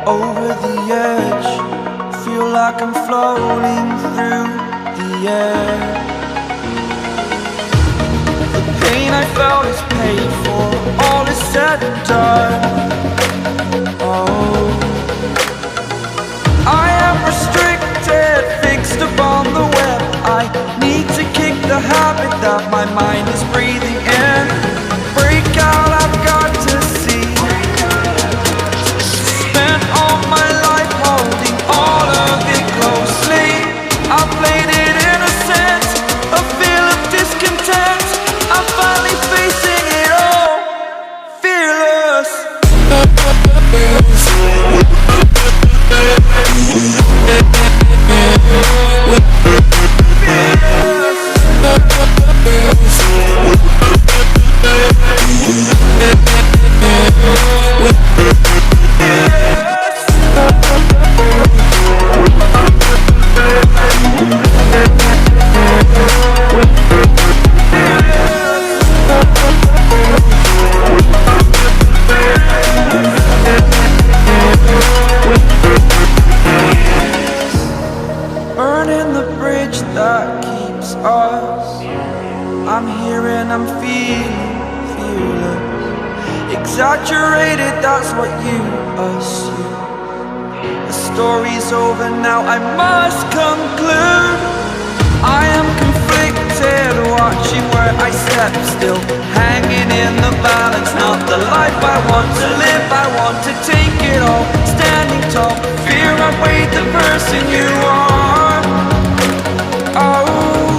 over the edge. Feel like I'm floating through the air. The pain I felt is paid for, all is said and done. Oh, I am restricted, fixed upon the web. I need to kick the habit that my mind is breathing in. Break out, I've got to see. Spent all my life holding all of it closely. I played it innocent, a feel of discontent. I'm finally facing it all, fearless. Burning the bridge that keeps us. I'm here and I'm feeling fearless. Exaggerated, that's what you assume. The story's over now, I must conclude. I am conflicted, watching where I step still, hanging in the balance. Not the life I want to live, I want to take it all. Standing tall, fear outweighed the person you are. Oh,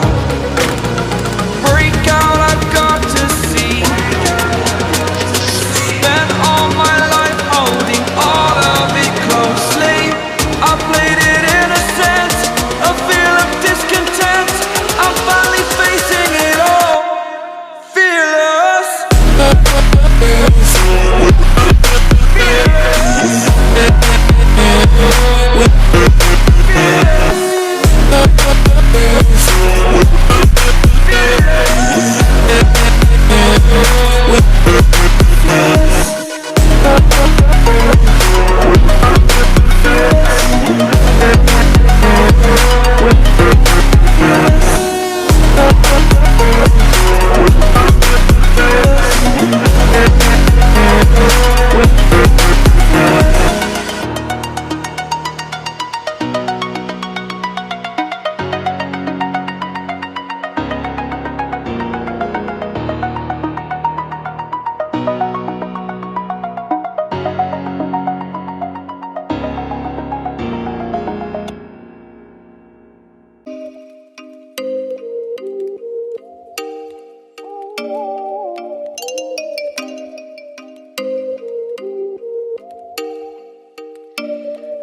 break out, I've got to see. Spent all my life holding all of it closely. I played it innocent, a feel of discontent. I'm finally facing it all, fearless.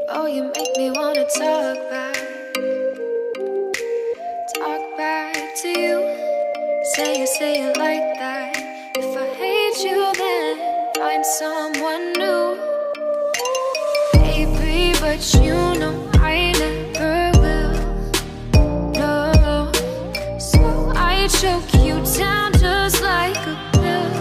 Oh, you make me wanna talk back to you. Say it like that. If I hate you, then find someone new. Baby, but you know I never will. No, so I choke you down just like a pill.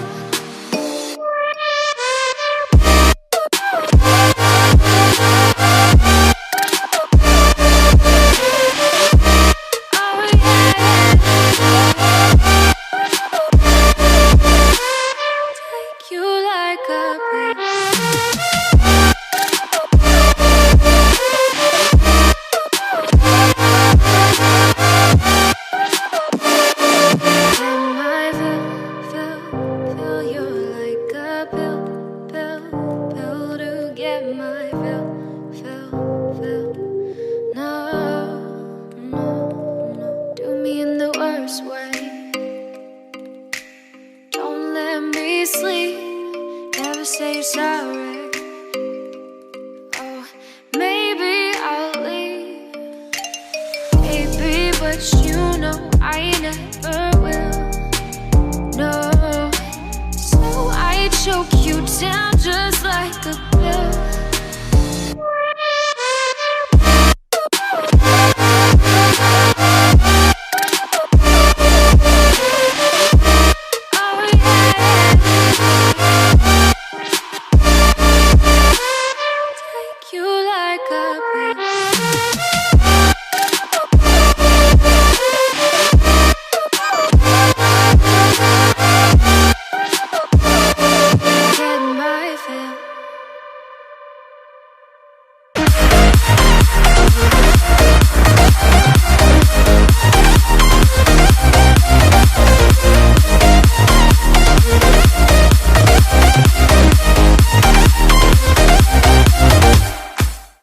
Choke you down just like a pill.